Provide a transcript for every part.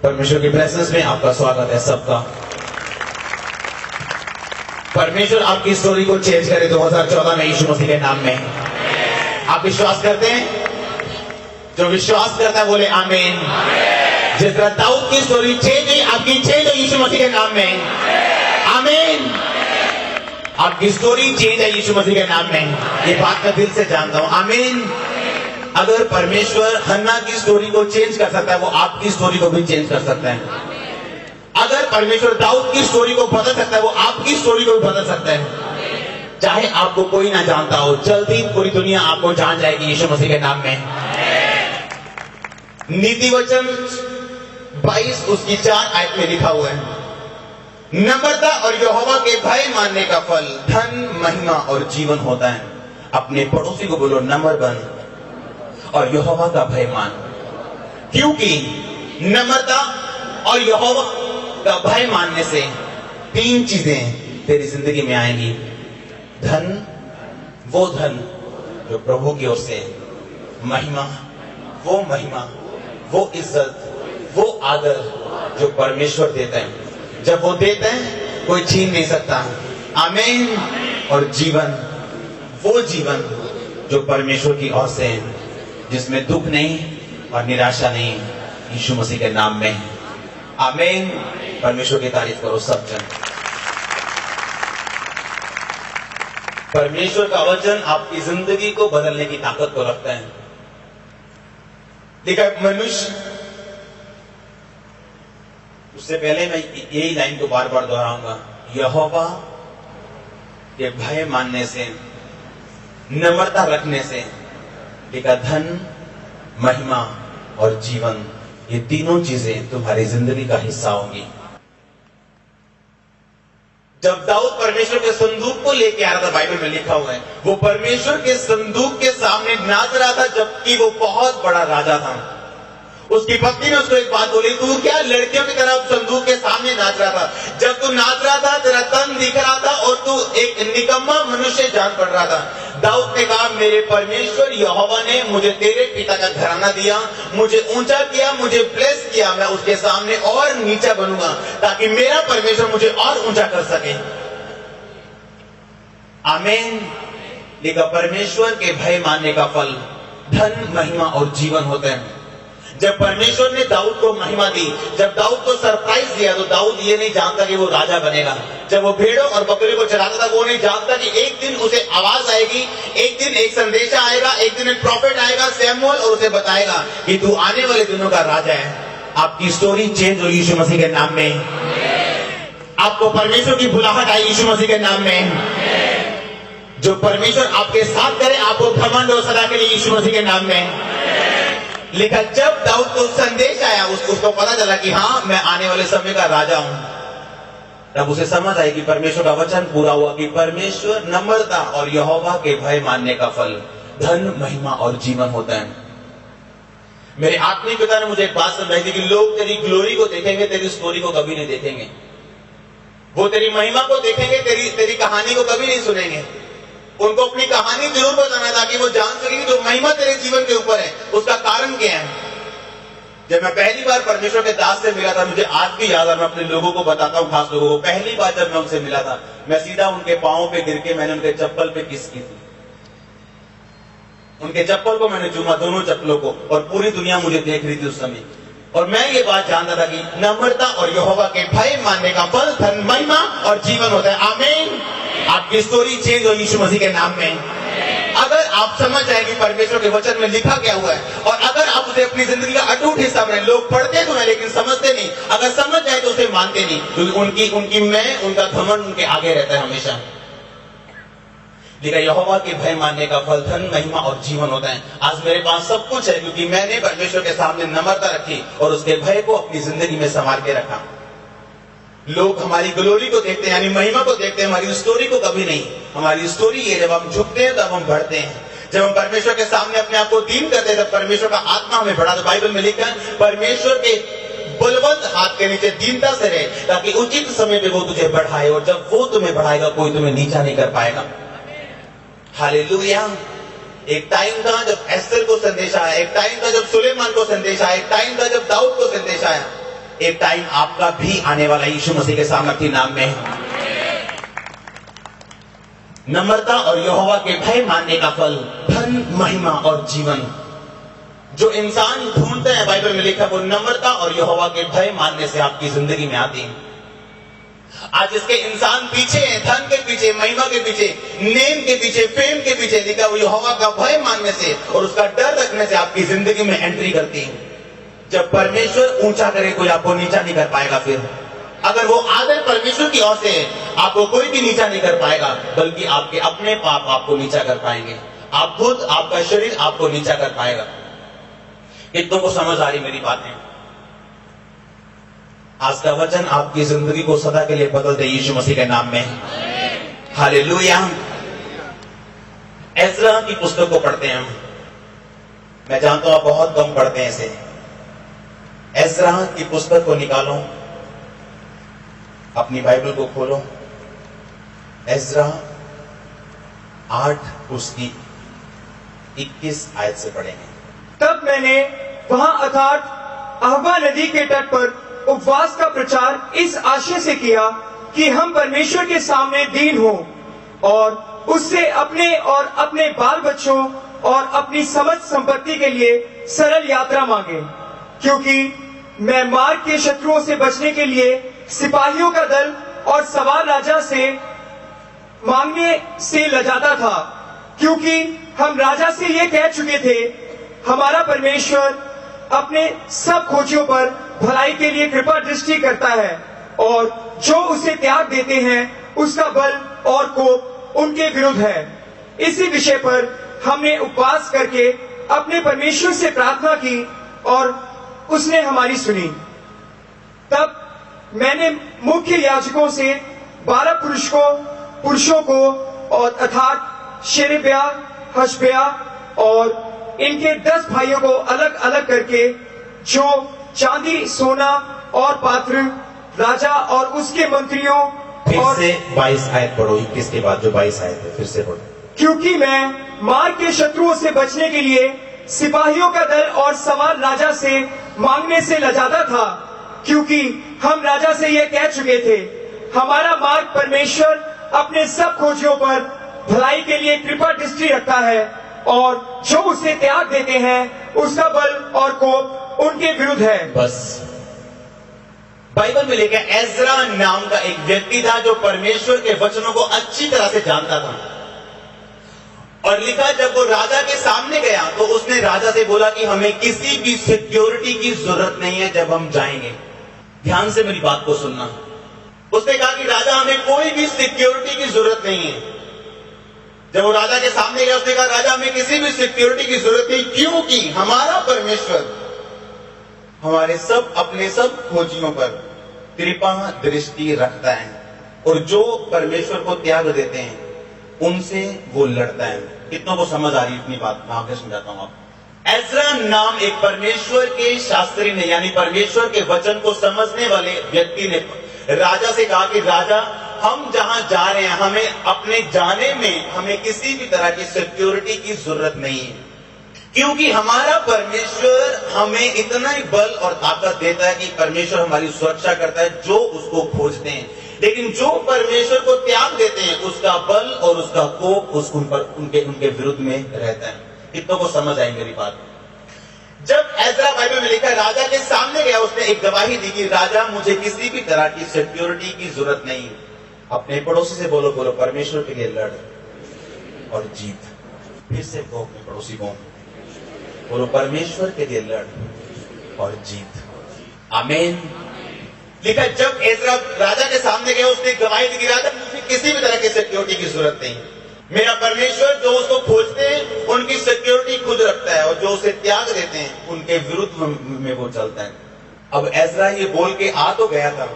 परमेश्वर की प्रेजेंस में आपका स्वागत है सबका। परमेश्वर आपकी स्टोरी को चेंज करे 2014 में यीशु मसीह के नाम में। आप विश्वास करते हैं? जो विश्वास करता है बोले आमीन। जिस तरह दाऊद की स्टोरी चेंज हुई, आपकी चेंज हो यीशु मसीह के नाम में। आमीन। आपकी स्टोरी चेंज है यीशु मसीह के नाम में, ये बात मैं दिल से जानता हूं। आमीन। अगर परमेश्वर हन्ना की स्टोरी को चेंज कर सकता है, वो आपकी स्टोरी को भी चेंज कर सकता है। अगर परमेश्वर दाऊद की स्टोरी को बदल सकता है, वो आपकी स्टोरी को भी बदल सकता है। चाहे आपको कोई ना जानता हो, जल्दी पूरी दुनिया आपको जान जाएगी यीशु मसीह के नाम में। नीति वचन 22 उसकी 4 आयत में लिखा हुआ है, नम्रता और यहोवा के भय मानने का फल धन, महिमा और जीवन होता है। अपने पड़ोसी को बोलो नम्र बन और यहोवा का भय मान, क्योंकि नम्रता और यहोवा का भय मानने से 3 चीजें तेरी जिंदगी में आएंगी। धन, वो धन जो प्रभु की ओर से, महिमा, वो इज्जत, वो आदर जो परमेश्वर देता है। जब वो देता है कोई छीन नहीं सकता। आमीन। और जीवन, वो जीवन जो परमेश्वर की ओर से है, जिसमें दुख नहीं और निराशा नहीं, यीशु मसीह के नाम में। आमीन। परमेश्वर की तारीफ करो सब जन। परमेश्वर का वचन आपकी जिंदगी को बदलने की ताकत को रखता है। देखा, मनुष्य, उससे पहले मैं यही लाइन को बार बार दोहराऊंगा, यहोवा के भय मानने से, नम्रता रखने से, देखा, धन, महिमा और जीवन, ये तीनों चीजें तुम्हारी जिंदगी का हिस्सा होंगी। जब दाऊद परमेश्वर के संदूक को लेके आ रहा था, बाइबल में लिखा हुआ है, वो परमेश्वर के संदूक के सामने नाच रहा था, जबकि वो बहुत बड़ा राजा था। उसकी पत्नी ने उसको एक बात बोली, तू क्या लड़कियों की तरह संदूक के सामने नाच रहा था? जब तू नाच रहा था तेरा तन दिख रहा था और तू एक निकम्मा मनुष्य जान पड़ रहा था। दाऊद ने कहा, मेरे परमेश्वर यहोवा ने मुझे तेरे पिता का घराना दिया, मुझे ऊंचा किया, मुझे ब्लेस किया, मैं उसके सामने और नीचा बनूंगा ताकि मेरा परमेश्वर मुझे और ऊंचा कर सके। आमीन। देखा, परमेश्वर के भय मानने का फल धन, महिमा और जीवन होते हैं। जब परमेश्वर ने दाऊद को महिमा दी, जब दाऊद को सरप्राइज दिया, तो दाऊद ये नहीं जानता कि वो राजा बनेगा। जब वो भेड़ों और बकरी को चराता था, वो नहीं जानता कि एक दिन उसे आवाज आएगी, एक दिन एक संदेशा आएगा, एक दिन एक प्रॉफिट आएगा सैमुअल, और उसे बताएगा कि तू आने वाले दिनों का राजा है। आपकी स्टोरी चेंज हो यीशु मसीह के नाम में। आपको परमेश्वर की बुलाहट आई यीशु मसीह के नाम में। जो परमेश्वर आपके साथ करे, आपको घमंड हो सदा के लिए यीशु मसीह के नाम में। लिखा, जब दाऊद को संदेश आया, उसको पता चला कि हाँ, मैं आने वाले समय का राजा हूं, तब उसे समझ आई कि परमेश्वर का वचन पूरा हुआ कि परमेश्वर, नम्रता और यहोवा के भय मानने का फल धन, महिमा और जीवन होता है। मेरे आत्मिक पिता ने मुझे एक बात समझाई थी कि लोग तेरी ग्लोरी को देखेंगे, तेरी स्टोरी को कभी नहीं देखेंगे। वो तेरी महिमा को देखेंगे, तेरी कहानी को कभी नहीं सुनेंगे। उनको अपनी कहानी जरूर बताना ताकि वो जान सके कि जो महिमा तेरे जीवन के ऊपर है, उसका कारण क्या है। जब मैं पहली बार परमेश्वर के दास से मिला था, मुझे आज भी याद है, मैं अपने लोगों को बताता हूँ, खास लोगों को, पहली बार जब मैं उनसे मिला था, मैं सीधा उनके पांवों पे गिर के मैंने उनके चप्पल पे किस की थी। उनके चप्पल को मैंने चूमा, दोनों चप्पलों को, और पूरी दुनिया मुझे देख रही थी उस समय। और मैं ये बात जानता था कि नम्रता और यहोवा के भय मानने का फल धन, महिमा और जीवन होता है। आमीन। आपकी स्टोरी चेंज हो यीशु मसीह के नाम में। अगर आप समझ जाए कि परमेश्वर के वचन में लिखा क्या हुआ है, और अगर आप उसे अपनी जिंदगी का अटूट हिस्सा बनाए, लोग पढ़ते तो हैं लेकिन समझते नहीं, अगर समझ जाए तो उसे मानते नहीं, क्योंकि उनकी मैं, उनका घमंड उनके आगे रहता है हमेशा। लेकिन यहोवा के भय मानने का फल धन, महिमा और जीवन होता है। आज मेरे पास सब कुछ है क्योंकि मैंने परमेश्वर के सामने नम्रता रखी और उसके भय को अपनी जिंदगी में संभाल के रखा। लोग हमारी ग्लोरी को देखते हैं, यानी महिमा को देखते हैं, हमारी स्टोरी को कभी नहीं। हमारी स्टोरी ये, जब हम झुकते हैं तब हम बढ़ते हैं। जब हम परमेश्वर के सामने अपने आप को दीन करते हैं, तब परमेश्वर का आत्मा हमें बढ़ाता है। बाइबल में लिखा है, परमेश्वर के बलवंत हाथ के नीचे दीनता से रहे ताकि उचित समय पे वो तुझे बढ़ाए, और जब वो तुम्हें बढ़ाएगा कोई तुम्हें नीचा नहीं कर पाएगा। हालेलुया। एक टाइम था जब एस्तर को संदेश आया, एक टाइम था जब सुलेमान को संदेश आया, एक टाइम था जब दाऊद को संदेश आया, एक टाइम आपका भी आने वाला यीशु मसीह के सामर्थी नाम में। नम्रता और यहोवा के भय मानने का फल धन, महिमा और जीवन। जो इंसान ढूंढते हैं, बाइबल में लिखा, वो नम्रता और यहोवा के भय मानने से आपकी जिंदगी में आती है। आज इसके इंसान पीछे हैं, धन के पीछे, महिमा के पीछे, नेम के पीछे, फेम के पीछे, लिखा वो यहोवा का भय मानने से और उसका डर रखने से आपकी जिंदगी में एंट्री करती है। जब परमेश्वर ऊंचा करे कोई आपको नीचा नहीं कर पाएगा। फिर अगर वो आदर परमेश्वर की ओर से है, आपको कोई भी नीचा नहीं कर पाएगा, बल्कि आपके अपने पाप आपको नीचा कर पाएंगे। आप खुद, आपका शरीर आपको नीचा कर पाएगा। कितनों को समझ आ रही मेरी बातें? आज का वचन आपकी जिंदगी को सदा के लिए बदल दे यीशु मसीह के नाम में। हालेलुया। एज़रा की पुस्तक को पढ़ते हैं हम। मैं जानता हूं आप बहुत कम पढ़ते हैं इसे। एज़रा की पुस्तक को निकालो, अपनी बाइबल को खोलो। एज़रा 8 उसकी 21 आयत से पढ़ेंगे। तब मैंने वहां अर्थात अहवा नदी के तट पर उपवास का प्रचार इस आशय से किया कि हम परमेश्वर के सामने दीन हों और उससे अपने और अपने बाल बच्चों और अपनी समझ संपत्ति के लिए सरल यात्रा मांगे, क्योंकि मैं मार्ग के शत्रुओं से बचने के लिए सिपाहियों का दल और सवार राजा से मांगने से लजाता था, क्योंकि हम राजा से ये कह चुके थे, हमारा परमेश्वर अपने सब खोजियों पर भलाई के लिए कृपा दृष्टि करता है और जो उसे त्याग देते हैं उसका बल और कोप उनके विरुद्ध है। इसी विषय पर हमने उपवास करके अपने परमेश्वर से प्रार्थना की और उसने हमारी सुनी। तब मैंने मुख्य याजकों से 12 पुरुषों को और अर्थात शेरेब्या, हशब्या और इनके 10 भाइयों को अलग अलग करके, जो चांदी, सोना और पात्र राजा और उसके मंत्रियों फिर से 22 आयत पढ़ो, 21 के बाद जो 22 आयत है फिर से पढ़ो। क्योंकि मैं मार्ग के शत्रुओं से बचने के लिए सिपाहियों का दल और सवार राजा से मांगने से लजाता था, क्योंकि हम राजा से यह कह चुके थे, हमारा मार्ग परमेश्वर अपने सब खोजियों पर भलाई के लिए कृपा दृष्टि रखता है और जो उसे त्याग देते हैं उसका बल और कोप उनके विरुद्ध है। बस बाइबल में लिखा एज़रा नाम का एक व्यक्ति था जो परमेश्वर के वचनों को अच्छी तरह से जानता था, और लिखा जब वो राजा के सामने गया तो उसने राजा से बोला कि हमें किसी भी सिक्योरिटी की जरूरत नहीं है जब हम जाएंगे। ध्यान से मेरी बात को सुनना। उसने कहा कि राजा हमें कोई भी सिक्योरिटी की जरूरत नहीं है। जब वो राजा के सामने गया उसने कहा राजा हमें किसी भी सिक्योरिटी की जरूरत नहीं, क्योंकि हमारा परमेश्वर हमारे सब अपने सब खोजियों पर कृपा दृष्टि रखता है और जो परमेश्वर को त्याग देते हैं उनसे वो लड़ता है। कितनों को समझ आ रही इतनी बात? मैं आगे समझाता हूं आपको। एज़रा नाम एक परमेश्वर के शास्त्री ने, यानी परमेश्वर के वचन को समझने वाले व्यक्ति ने राजा से कहा कि राजा हम जहां जा रहे हैं हमें अपने जाने में हमें किसी भी तरह की सिक्योरिटी की जरूरत नहीं है, क्योंकि हमारा परमेश्वर हमें इतना ही बल और ताकत देता है कि परमेश्वर हमारी सुरक्षा करता है जो उसको खोजते हैं, लेकिन जो परमेश्वर को त्याग देते हैं उसका बल और उसका कोप उनके विरुद्ध में रहता है। कितनों को समझ आई मेरी बात? जब एज़रा बाइबल में लिखा राजा के सामने गया उसने एक गवाही दी कि राजा मुझे किसी भी तरह की सिक्योरिटी की जरूरत नहीं। अपने पड़ोसी से बोलो परमेश्वर के लिए लड़ और जीत। फिर से वो अपने पड़ोसी को बोलो परमेश्वर के लिए लड़ और जीत। आमीन। लिखा जब एज़रा राजा के सामने गया उसने गवाही दी कि राजा मुझे किसी भी तरह की सिक्योरिटी की जरूरत नहीं, मेरा परमेश्वर जो उसको खोजते हैं उनकी सिक्योरिटी खुद रखता है और जो उसे त्याग देते हैं उनके विरुद्ध में वो चलता है। अब एज़रा ये बोल के आ तो गया था,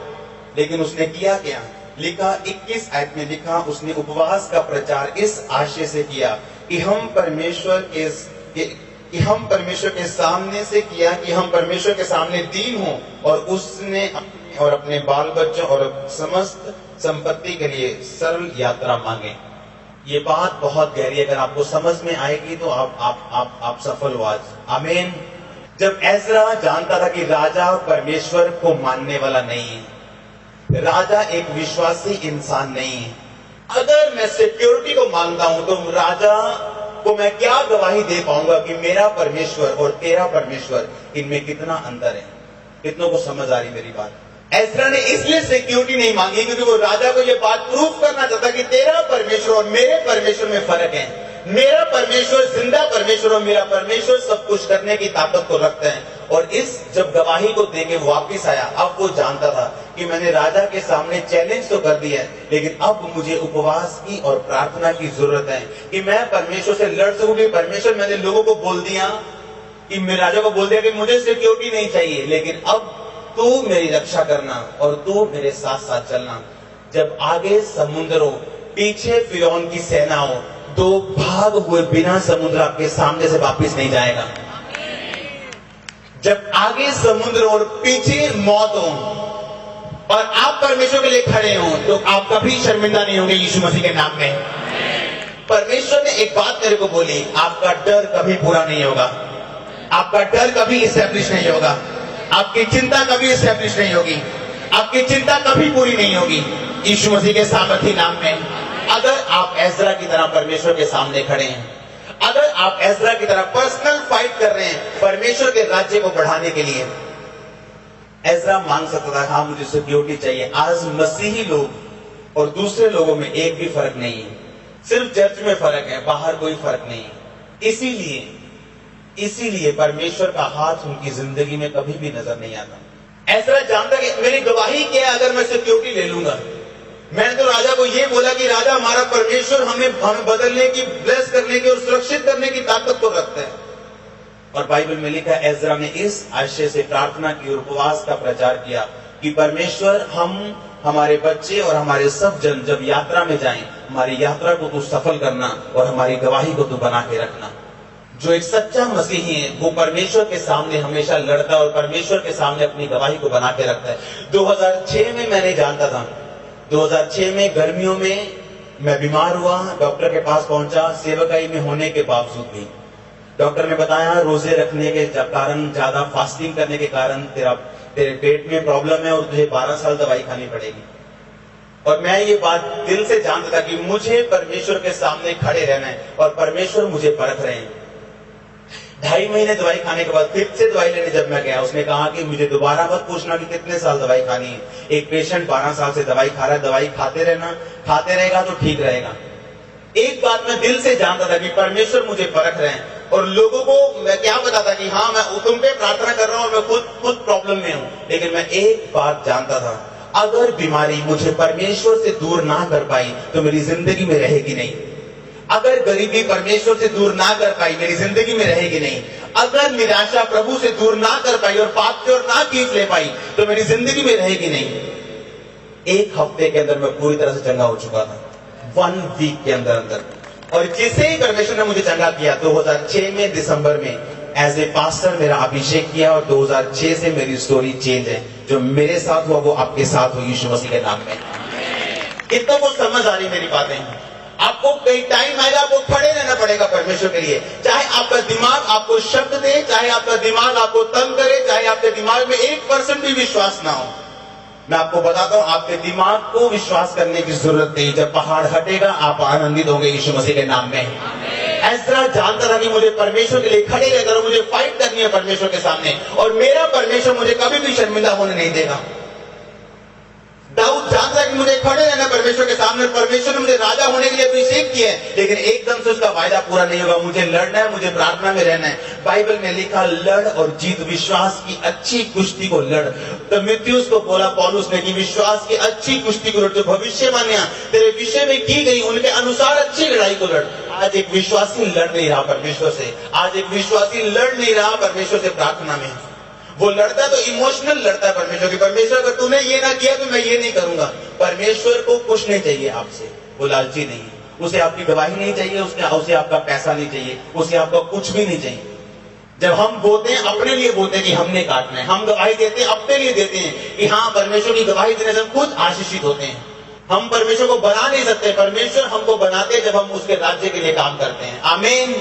लेकिन उसने किया क्या? लिखा 21 आयत में लिखा उसने उपवास का प्रचार इस आशय से किया कि हम परमेश्वर के सामने से किया कि हम परमेश्वर के सामने दीन हों और उसने और अपने बाल बच्चों और समस्त संपत्ति के लिए सरल यात्रा मांगे। ये बात बहुत गहरी है, अगर आपको समझ में आएगी तो आप सफल हो आज। आमीन। जब एजरा जानता था कि राजा परमेश्वर को मानने वाला नहीं है, राजा एक विश्वासी इंसान नहीं है, अगर मैं सिक्योरिटी को मांगता हूं तो राजा को मैं क्या गवाही दे पाऊंगा कि मेरा परमेश्वर और तेरा परमेश्वर इनमें कितना अंतर है? कितनों को समझ आ रही मेरी बात? एजरा ने इसलिए सिक्योरिटी नहीं मांगी क्योंकि वो राजा को यह बात प्रूफ करना चाहता कि तेरा परमेश्वर और मेरे परमेश्वर में फर्क है। मेरा परमेश्वर जिंदा परमेश्वर और मेरा परमेश्वर सब कुछ करने की ताकत को रखता है। और इस जब गवाही को देके वापिस आया, अब वो जानता था कि मैंने राजा के सामने चैलेंज तो कर दिया है, लेकिन अब मुझे उपवास की और प्रार्थना की जरूरत है कि मैं परमेश्वर से लड़ सकूं। कि परमेश्वर, मैंने लोगों को बोल दिया कि मैं राजा को बोल दिया कि मुझे सिक्योरिटी नहीं चाहिए, लेकिन अब तू मेरी रक्षा करना और तू मेरे साथ साथ चलना। जब आगे समुद्र हो, पीछे फिरौन की सेना हो, तो भाग हुए बिना समुद्र आपके सामने से वापिस नहीं जाएगा। जब आगे समुद्र और पीछे मौत हो और आप परमेश्वर के लिए खड़े हो, तो आप कभी शर्मिंदा नहीं होंगे यीशु मसीह के नाम में। परमेश्वर ने एक बात मेरे को बोली, आपका डर कभी पूरा नहीं होगा, आपका डर कभी इस्टेब्लिश नहीं होगा, आपकी चिंता कभी इस्टेब्लिश नहीं होगी, आपकी चिंता कभी पूरी नहीं होगी यीशु मसीह के सामर्थी नाम में। अगर आप एजरा की तरह परमेश्वर के सामने खड़े हैं, अगर आप एजरा की तरह पर्सनल फाइट कर रहे हैं परमेश्वर के राज्य को बढ़ाने के लिए। एजरा मांग सकता था, हाँ मुझे सिक्योरिटी चाहिए। आज मसीही लोग और दूसरे लोगों में एक भी फर्क नहीं है, सिर्फ चर्च में फर्क है, बाहर कोई फर्क नहीं है। इसीलिए परमेश्वर का हाथ उनकी जिंदगी में कभी भी नजर नहीं आता। एजरा जानता कि मेरी गवाही क्या है अगर मैं सिक्योरिटी ले लूंगा। मैंने तो राजा को ये बोला कि राजा हमारा परमेश्वर हमें बदलने की, ब्लेस करने की और सुरक्षित करने की ताकत को रखता है। और बाइबल में लिखा है एजरा ने इस आशय से प्रार्थना की और उपवास का प्रचार किया कि परमेश्वर, हम, हमारे बच्चे और हमारे सब जन जब यात्रा में जाएं, हमारी यात्रा को तू सफल करना और हमारी गवाही को तू बना के रखना। जो एक सच्चा मसीही है वो परमेश्वर के सामने हमेशा लड़ता है और परमेश्वर के सामने अपनी गवाही को बना के रखता है। 2006 में मैंने जानता था, 2006 में गर्मियों में मैं बीमार हुआ, डॉक्टर के पास पहुंचा, सेवकाई में होने के बावजूद भी डॉक्टर ने बताया रोजे रखने के कारण, ज्यादा फास्टिंग करने के कारण तेरे पेट में प्रॉब्लम है और तुझे 12 साल दवाई खानी पड़ेगी। और मैं ये बात दिल से जानता था कि मुझे परमेश्वर के सामने खड़े रहना है और परमेश्वर मुझे परख रहे हैं। 2.5 महीने दवाई खाने के बाद फिर से दवाई लेने जब मैं गया, उसने कहा कि मुझे दोबारा मत पूछना कि कितने साल दवाई खानी है। एक पेशेंट 12 साल से दवाई खा रहा है, दवाई खाते रहेगा तो ठीक रहेगा। एक बात मैं दिल से जानता था कि परमेश्वर मुझे परख रहे हैं। और लोगों को मैं क्या बताता कि हाँ मैं तुम पे प्रार्थना कर रहा हूं और मैं खुद प्रॉब्लम में हूं, लेकिन मैं एक बात जानता था, अगर बीमारी मुझे परमेश्वर से दूर ना कर पाई तो मेरी जिंदगी में रहेगी नहीं। अगर गरीबी परमेश्वर से दूर ना कर पाई मेरी जिंदगी में रहेगी नहीं। अगर निराशा प्रभु से दूर ना कर पाई और पाप की ओर ना खींच ले पाई तो मेरी जिंदगी में रहेगी नहीं। एक हफ्ते के अंदर मैं पूरी तरह से चंगा हो चुका था, 1 वीक के अंदर। और जिसे ही परमेश्वर ने मुझे चंगा किया 2006 में दिसंबर में एज ए पास्टर मेरा अभिषेक किया और 2006 से मेरी स्टोरी चेंज है। जो मेरे साथ हुआ वो आपके साथ हो यीशु मसीह के नाम में। कितना को समझ आ रही मेरी बातें? आपको कई टाइम आएगा, आपको खड़े रहना पड़ेगा परमेश्वर के लिए। चाहे आपका दिमाग आपको शब्द दे, चाहे आपका दिमाग आपको तंग करे, चाहे आपके दिमाग में 1% भी विश्वास ना हो। मैं आपको बताता हूं, आपके दिमाग को विश्वास करने की जरूरत नहीं। जब पहाड़ हटेगा आप आनंदित होंगे यीशु मसीह के नाम में। एजरा जानता था कि मुझे परमेश्वर के लिए खड़े रहकर मुझे फाइट करनी है परमेश्वर के सामने, और मेरा परमेश्वर मुझे कभी भी शर्मिंदा होने नहीं देगा। दाऊद जानता है कि मुझे खड़े रहना परमेश्वर के सामने। परमेश्वर ने मुझे राजा होने के लिए अभिषेक किया है, लेकिन एकदम से उसका वायदा पूरा नहीं होगा। मुझे लड़ना है, मुझे प्रार्थना में रहना है। बाइबल में लिखा लड़ और जीत, विश्वास की अच्छी कुश्ती को लड़। तो तिमुथियुस को बोला पौलुस ने कि विश्वास की अच्छी कुश्ती को लड़। जो भविष्यवाणियां तेरे विषय में की गई उनके अनुसार अच्छी लड़ाई को लड़। आज एक विश्वासी लड़ नहीं रहा परमेश्वर से, आज एक विश्वासी लड़ नहीं रहा परमेश्वर से प्रार्थना में। वो लड़ता तो इमोशनल लड़ता है परमेश्वर की। परमेश्वर अगर तूने ये ना किया तो मैं ये नहीं करूंगा। परमेश्वर को कुछ नहीं चाहिए आपसे, वो लालची नहीं है। उसे आपकी गवाही नहीं चाहिए, उसे आपका पैसा नहीं चाहिए, उसे आपका कुछ भी नहीं चाहिए। जब हम बोलते हैं अपने लिए बोलते हैं कि हमने काटना है, हम गवाही देते हैं अपने लिए देते हैं कि हाँ परमेश्वर की गवाही देने से हम खुद आशीषित होते हैं। हम परमेश्वर को बना नहीं सकते, परमेश्वर हमको बनाते हैं जब हम उसके राज्य के लिए काम करते हैं। आमीन।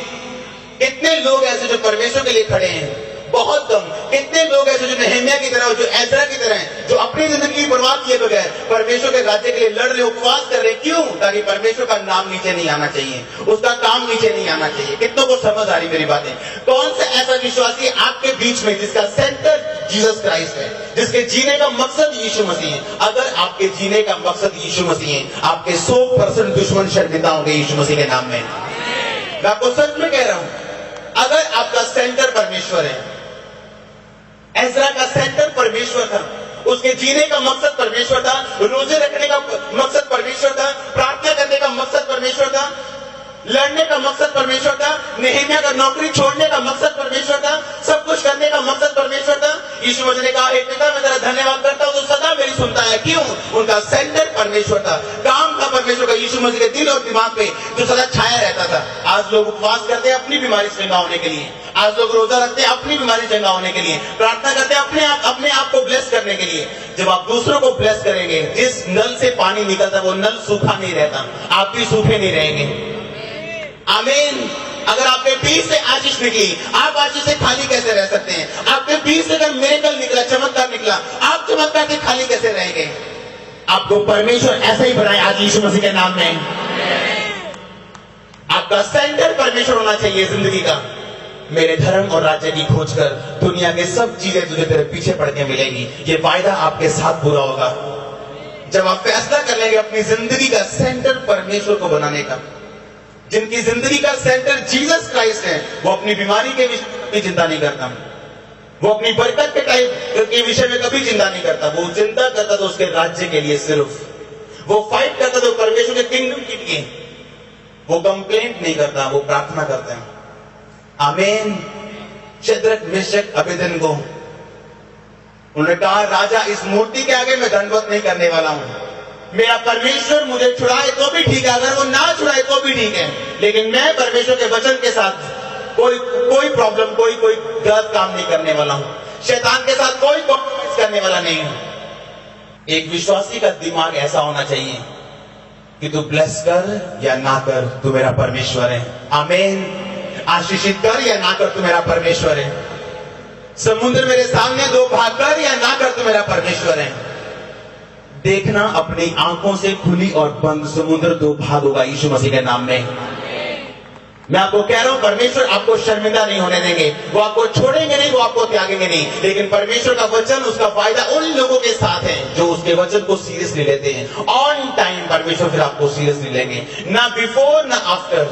कितने लोग ऐसे जो परमेश्वर के लिए खड़े हैं बहुत कम। कितने लोग ऐसे जो नेहमिया की तरह, जो एजरा की तरह हैं, जो अपनी जिंदगी बर्बाद किए बगैर परमेश्वर के राज्य के लिए लड़ रहे, उपवास कर रहे। क्यों? ताकि परमेश्वर का नाम नीचे नहीं आना चाहिए, उसका काम नीचे नहीं आना चाहिए। कितनों को समझ आ रही मेरी बातें? कौन सा ऐसा विश्वासी आपके बीच में जिसका सेंटर जीसस क्राइस्ट है, जिसके जीने का मकसद यीशु मसीह है? अगर आपके जीने का मकसद यीशु मसीह है, आपके 100% दुश्मन शर्मिंदा होंगे यीशु मसीह के नाम में। मैं आपको सच में कह रहा हूं, अगर आपका सेंटर परमेश्वर है, एजरा का सेंटर परमेश्वर था, उसके जीने का मकसद परमेश्वर था, रोजे रखने का मकसद परमेश्वर था, प्रार्थना करने का मकसद परमेश्वर था, लड़ने का मकसद परमेश्वर था, नेहमिया का नौकरी छोड़ने का मकसद परमेश्वर था, सब कुछ करने का मकसद परमेश्वर था। यीशु मसीह ने कहा, हे पिता, मैं तेरा धन्यवाद करता हूं, तो सदा मेरी सुनता है। क्यों? उनका सेंटर परमेश्वर था, काम था परमेश्वर का, यीशु मसीह के दिल और दिमाग पे जो सदा छाया रहता था। आज लोग उपवास करते हैं अपनी बीमारी से चंगा होने के लिए, आज लोग रोजा रखते हैं अपनी बीमारी चंगा होने के लिए, प्रार्थना करते हैं अपने आप को ब्लेस करने के लिए। जब आप दूसरों को ब्लेस करेंगे, जिस नल से पानी निकलता है वो नल सूखा नहीं रहता, आप भी सूखे नहीं रहेंगे। आमीन। अगर आपके बीच से आशीष निकली, आप आशीष से खाली कैसे रह सकते हैं? आपके बीच से अगर मिरेकल निकला, चमत्कार निकला, आप चमत्कार से खाली कैसे रहेंगे? आपको परमेश्वर ऐसा ही बनाए आज यीशु मसीह के नाम में। आपका सेंटर परमेश्वर होना चाहिए जिंदगी का। मेरे धर्म और राज्य की खोज कर दुनिया के सब चीजें तुझे तेरे पीछे पड़ के मिलेंगी, ये वायदा आपके साथ पूरा होगा जब आप फैसला कर लेंगे अपनी जिंदगी का सेंटर परमेश्वर को बनाने का। जिनकी जिंदगी का सेंटर जीसस क्राइस्ट है, वो अपनी बीमारी के विषय में चिंता नहीं करता, वो अपनी बरकत के विषय में कभी चिंता नहीं करता। वो चिंता करता तो उसके राज्य के लिए, सिर्फ वो फाइट करता तो परमेश्वर के किंगडम के लिए। वो कंप्लेंट नहीं करता, वो प्रार्थना करते हैं। आमीन। शद्रक, मेशक, अबेदनगो, उन्होंने कहा, राजा, इस मूर्ति के आगे मैं दंडवत नहीं करने वाला हूं। मेरा परमेश्वर मुझे छुड़ाए तो भी ठीक है, अगर वो ना छुड़ाए तो भी ठीक है, लेकिन मैं परमेश्वर के वचन के साथ कोई प्रॉब्लम, कोई गलत काम नहीं करने वाला हूं। शैतान के साथ कोई कॉम्प्रोमाइज करने वाला नहीं हूं। एक विश्वासी का दिमाग ऐसा होना चाहिए कि तू ब्लेस कर या ना कर, तू मेरा परमेश्वर है। आमीन। आशीषित कर या ना कर, तू मेरा परमेश्वर है। समुद्र मेरे सामने दो भाग कर या ना कर, तू मेरा परमेश्वर है। देखना अपनी आंखों से खुली और बंद समुद्र दो भाग होगा यीशु मसीह के नाम में। मैं आपको कह रहा हूं, परमेश्वर आपको शर्मिंदा नहीं होने देंगे, वो आपको छोड़ेंगे नहीं, वो आपको त्यागेंगे नहीं। लेकिन परमेश्वर का वचन, उसका फायदा उन लोगों के साथ है जो उसके वचन को सीरियसली लेते हैं। ऑन टाइम परमेश्वर फिर आपको सीरियसली लेंगे, ना बिफोर ना आफ्टर,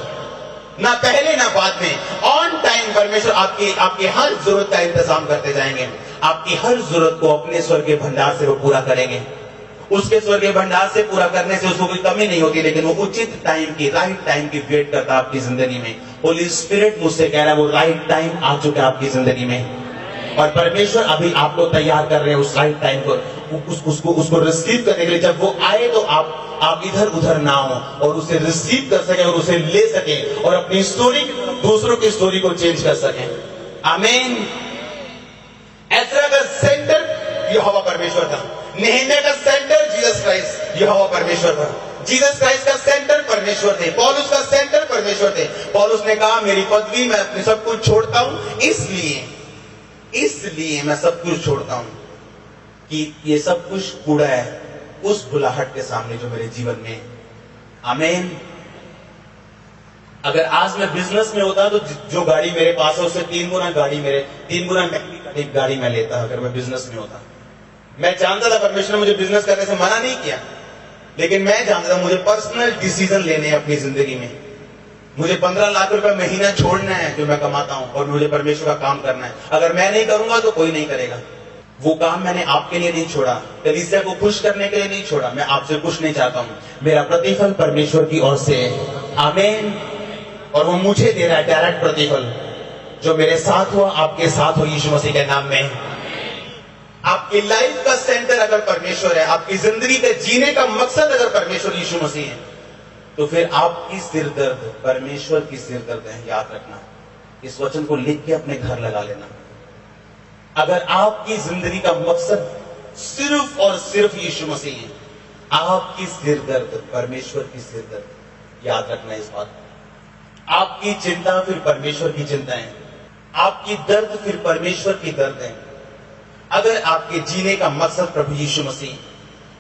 ना पहले ना बाद में। ऑन टाइम परमेश्वर आपकी हर जरूरत का इंतजाम करते जाएंगे। आपकी हर जरूरत को अपने स्वर्ग के भंडार से वो पूरा करेंगे। उसके स्वर्गीय भंडार से पूरा करने से उसको कोई कमी नहीं होती, लेकिन वो उचित टाइम की, राइट टाइम की वेट करता है आपकी जिंदगी में। होली स्पिरिट मुझसे कह रहा है, वो राइट टाइम आ चुका है आपकी जिंदगी में, और परमेश्वर अभी आपको तैयार कर रहे हैं उस राइट टाइम को, उसको रिसीव करने के लिए। जब वो आए तो आप इधर उधर ना हो और उसे रिसीव कर सके और उसे ले सके और अपनी स्टोरी, दूसरों की स्टोरी को चेंज कर सके। आमीन। एजरा का सेंटर यहोवा परमेश्वर था, नेहमिया का सेंटर जीसस क्राइस्ट यहोवा परमेश्वर था, जीसस क्राइस्ट का सेंटर परमेश्वर थे, पौलुस का सेंटर परमेश्वर थे। पौलुस ने कहा, मेरी पदवी मैं अपने सब कुछ छोड़ता हूं, इसलिए मैं सब कुछ छोड़ता हूं कि ये सब कुछ कूड़ा है उस बुलाहट के सामने जो मेरे जीवन में। आमीन। अगर आज मैं बिजनेस में होता तो जो गाड़ी मेरे पास है उससे 3 गुना महंगी गाड़ी मैं लेता अगर मैं बिजनेस में होता। मैं जानता था परमेश्वर ने मुझे बिजनेस करने से मना नहीं किया, लेकिन मैं जानता था मुझे पर्सनल डिसीजन लेने हैं अपनी जिंदगी में। मुझे 15 लाख रुपए महीना छोड़ना है जो मैं कमाता हूं, और मुझे परमेश्वर का काम करना है। अगर मैं नहीं करूंगा तो कोई नहीं करेगा। वो काम मैंने आपके लिए नहीं छोड़ा, कलीसिया को खुश करने के लिए नहीं छोड़ा। मैं आपसे कुछ नहीं चाहता हूं, मेरा प्रतिफल परमेश्वर की ओर से है। आमीन। और वो मुझे दे रहा है डायरेक्ट प्रतिफल। जो मेरे साथ हुआ आपके साथ हो यीशु मसीह के नाम में। आपकी लाइफ का सेंटर अगर परमेश्वर है, आपकी जिंदगी के जीने का मकसद अगर परमेश्वर यीशु मसीह है, तो फिर आपकी सिरदर्द परमेश्वर की सिरदर्द है। याद रखना, इस वचन को लिख के अपने घर लगा लेना। अगर आपकी जिंदगी का मकसद सिर्फ और सिर्फ यीशु मसीह है, आपकी सिरदर्द परमेश्वर की सिरदर्द। याद रखना इस बात। आपकी चिंता फिर परमेश्वर की चिंता है। आपकी दर्द फिर परमेश्वर की दर्द है। अगर आपके जीने का मकसद प्रभु यीशु मसीह,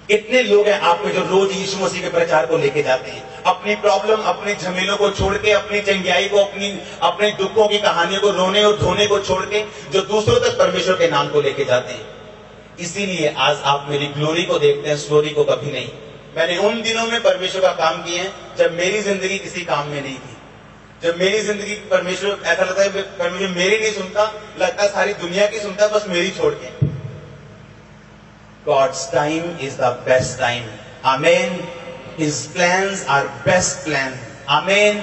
कितने लोग हैं आप में जो रोज यीशु मसीह के प्रचार को लेके जाते हैं, अपनी प्रॉब्लम, अपने झमेलों को छोड़ के, अपनी चंगाई को, अपने दुखों की कहानियों को, रोने और धोने को छोड़ के, जो दूसरों तक परमेश्वर के नाम को लेके जाते हैं। इसीलिए आज आप मेरी ग्लोरी को देखते हैं, स्टोरी को कभी नहीं। मैंने उन दिनों में परमेश्वर का काम किया है जब मेरी जिंदगी किसी काम में नहीं थी, जब मेरी जिंदगी परमेश्वर, ऐसा लगता है परमेश्वर मेरी नहीं सुनता, लगता है सारी दुनिया की सुनता है, बस मेरी छोड़ के। God's time is the best time. Amen. His plans are best plan. Amen.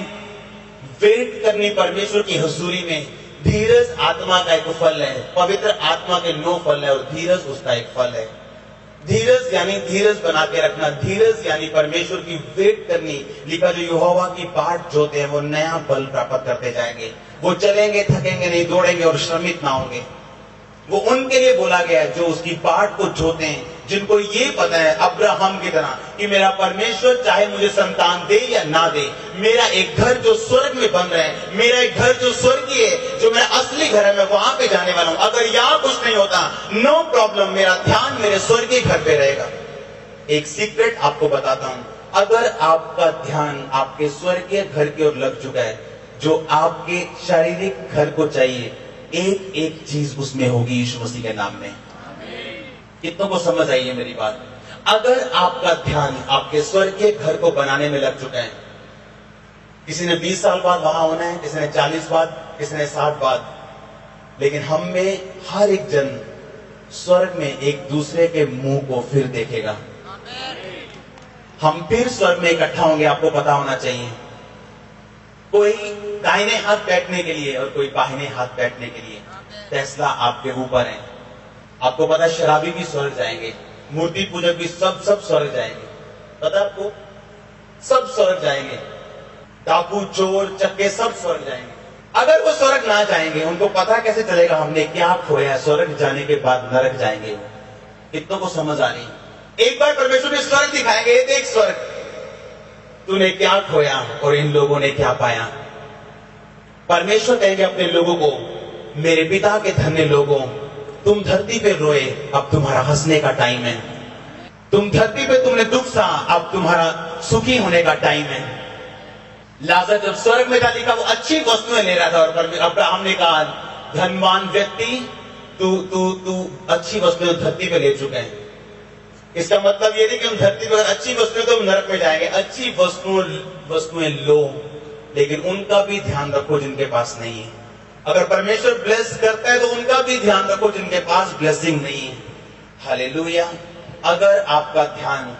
Wait करनी परमेश्वर की हुजूरी में, धीरज आत्मा का एक फल है, पवित्र आत्मा के 9 फल है और धीरज उसका एक फल है। धीरज यानी धीरज बना के रखना, धीरज यानी परमेश्वर की वेट करनी। लिखा जो यहोवा की बाट जोते हैं वो नया बल प्राप्त करते जाएंगे, वो चलेंगे, थकेंगे नहीं, दौड़ेंगे और श्रमित ना होंगे। वो उनके लिए बोला गया है जो उसकी बाट को जोते हैं, जिनको ये पता है अब्राहम की तरह कि मेरा परमेश्वर चाहे मुझे संतान दे या ना दे, मेरा एक घर जो स्वर्ग में बन रहा है, मेरा एक घर जो स्वर्गीय है, जो मेरा असली घर है, मैं वहां पे जाने वाला हूं। अगर यहां कुछ नहीं होता, नो प्रॉब्लम, मेरा ध्यान मेरे स्वर्गीय घर पे रहेगा। एक सीक्रेट आपको बताता हूं, अगर आपका ध्यान आपके स्वर्गीय घर की ओर लग चुका है, जो आपके शारीरिक घर को चाहिए, एक एक चीज उसमें होगी यीशु मसीह के नाम में। कितनों को समझ आई है मेरी बात? अगर आपका ध्यान आपके स्वर्गीय घर को बनाने में लग चुका है, किसी ने 20 साल बाद वहां होना है, किसी ने 40 बाद, किसी ने 60 बाद, लेकिन हम में हर एक जन स्वर्ग में एक दूसरे के मुंह को फिर देखेगा। हम फिर स्वर्ग में इकट्ठा होंगे, आपको पता होना चाहिए। कोई दाहिने हाथ बैठने के लिए और कोई बाहिने हाथ बैठने के लिए, फैसला आपके ऊपर है। आपको पता है शराबी भी स्वर्ग जाएंगे, मूर्ति पूजक भी सब स्वर्ग जाएंगे, पता आपको, सब स्वर्ग जाएंगे। डाकू, चोर, चक्के सब स्वर्ग जाएंगे। अगर वो स्वर्ग ना जाएंगे, उनको पता कैसे चलेगा हमने क्या खोया? स्वर्ग जाने के बाद नरक जाएंगे। कितनों को समझ आ रही? एक बार परमेश्वर ने स्वर्ग दिखाएंगे, ये देख स्वर्ग, तूने क्या खोया और इन लोगों ने क्या पाया। परमेश्वर कहेंगे अपने लोगों को, मेरे पिता के धन्य लोगों, तुम धरती पे रोए, अब तुम्हारा हंसने का टाइम है। तुम धरती पे तुमने दुख सहा, अब तुम्हारा सुखी होने का टाइम है। लाजर जब स्वर्ग में था, लिखा वो अच्छी वस्तुएं ले रहा था और अब्राहम ने कहा, धनवान व्यक्ति, तू अच्छी वस्तुएं धरती पे ले चुके हैं। इसका मतलब ये नहीं कि हम धरती पर अच्छी वस्तुएं तो हम नरक में जाएंगे। अच्छी वस्तुएं लो, लेकिन उनका भी ध्यान रखो जिनके पास नहीं है। अगर परमेश्वर ब्लेस करता है तो उनका भी ध्यान रखो जिनके पास ब्लेसिंग नहीं है। हालेलुया। अगर आपका ध्यान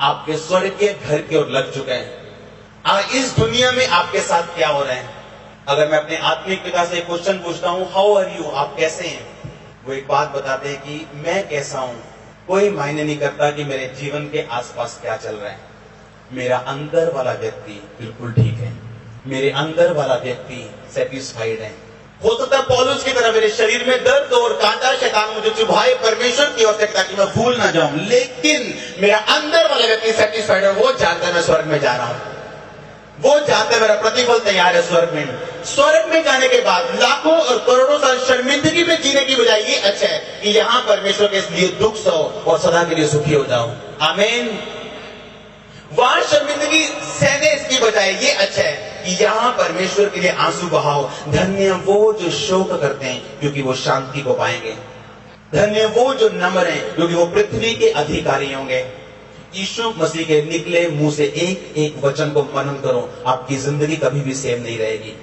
आपके स्वर्ग के घर की ओर लग चुका है, इस दुनिया में आपके साथ क्या हो रहा है? अगर मैं अपने आत्मिक पिता से एक क्वेश्चन पूछता हूं, हाउ आर यू, आप कैसे हैं? वो एक बात बताते हैं कि मैं कैसा हूं, कोई मायने नहीं करता कि मेरे जीवन के आसपास क्या चल रहा है। मेरा अंदर वाला व्यक्ति बिल्कुल ठीक है, मेरे अंदर वाला व्यक्ति सेटिस्फाइड है। हो सकता है पौलुस की तरह मेरे शरीर में दर्द और कांटा शैतान मुझे चुभाए परमेश्वर की ओर से ताकि मैं भूल ना जाऊं, लेकिन मेरा अंदर वाला व्यक्ति सेटिस्फाइड है। वो जानता है मैं स्वर्ग में जा रहा हूं, वो जानता है मेरा प्रतिफल तैयार है स्वर्ग में। स्वर्ग में जाने के बाद लाखों और करोड़ों साल शर्मिंदगी में जीने की बजाय ये अच्छा है कि यहाँ परमेश्वर के लिए दुख सहो और सदा के लिए सुखी हो जाओ। आमीन। वहां शर्मिंदगी सहने इसकी बजाय ये अच्छा है कि यहाँ परमेश्वर के लिए आंसू बहाओ। धन्य वो जो शोक करते हैं क्योंकि वो शांति को पाएंगे। धन्य वो जो नम्र हैं क्योंकि वो पृथ्वी के अधिकारी होंगे। यीशु मसीह के निकले मुंह से एक एक वचन को मनन करो, आपकी जिंदगी कभी भी सेम नहीं रहेगी।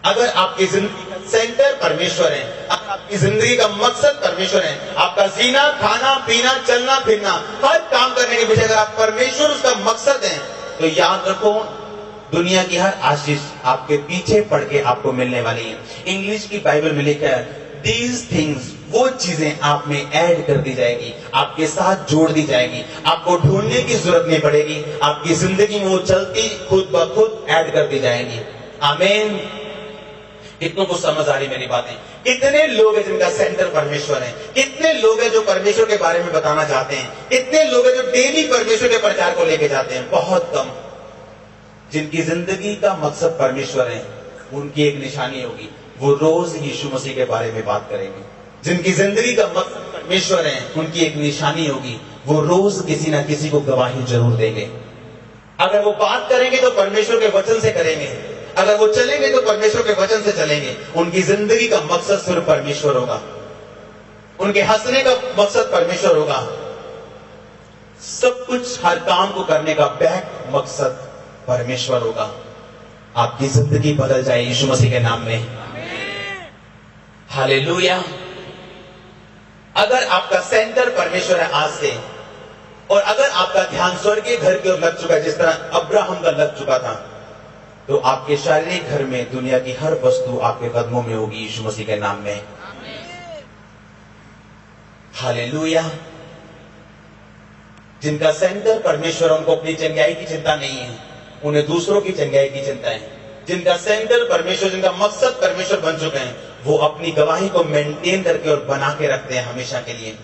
अगर आपकी जिंदगी का सेंटर परमेश्वर है, अगर आपकी जिंदगी का मकसद परमेश्वर है, आपका जीना, खाना, पीना, चलना फिरना, हर काम करने के पीछे अगर आप परमेश्वर उसका मकसद है, तो याद रखो दुनिया की हर आशीष आपके पीछे पड़ के आपको मिलने वाली है। इंग्लिश की बाइबल में लिखा है These things, वो चीजें आप में ऐड कर दी जाएगी, आपके साथ जोड़ दी जाएगी, आपको ढूंढने की जरूरत नहीं पड़ेगी। आपकी जिंदगी में वो चलती खुद ब खुद ऐड कर दी जाएगी। आमीन। कितनों को समझ आ रही मेरी बातें? कितने लोग हैं जिनका सेंटर परमेश्वर है? कितने लोग हैं जो परमेश्वर के बारे में बताना चाहते हैं? कितने लोग हैं जो डेली परमेश्वर के प्रचार को लेके जाते हैं? बहुत कम। जिनकी जिंदगी का मकसद परमेश्वर है, उनकी एक निशानी होगी, वो रोज यीशु मसीह के बारे में बात करेंगे। जिनकी जिंदगी का मकसद परमेश्वर है, उनकी एक निशानी होगी, वो रोज किसी ना किसी को गवाही जरूर देंगे। अगर वो बात करेंगे तो परमेश्वर के वचन से करेंगे, अगर वो चलेंगे तो परमेश्वर के वचन से चलेंगे। उनकी जिंदगी का मकसद सिर्फ परमेश्वर होगा, उनके हंसने का मकसद परमेश्वर होगा। सब कुछ, हर काम को करने का बैक मकसद परमेश्वर होगा। आपकी जिंदगी बदल जाए यीशु मसीह के नाम में। हालेलुया। अगर आपका सेंटर परमेश्वर है आज से, और अगर आपका ध्यान स्वर्गीय घर की ओर लग चुका है जिस तरह अब्राहम का लग चुका था, तो आपके शारीरिक घर में दुनिया की हर वस्तु आपके कदमों में होगी यीशु मसीह के नाम में। हालेलुया। जिनका सेंटर परमेश्वर, उनको अपनी चंगाई की चिंता नहीं है, उन्हें दूसरों की चंगाई की चिंता है। जिनका सेंटर परमेश्वर, जिनका मकसद परमेश्वर बन चुके हैं, वो अपनी गवाही को मेंटेन करके और बना के रखते हैं हमेशा के लिए।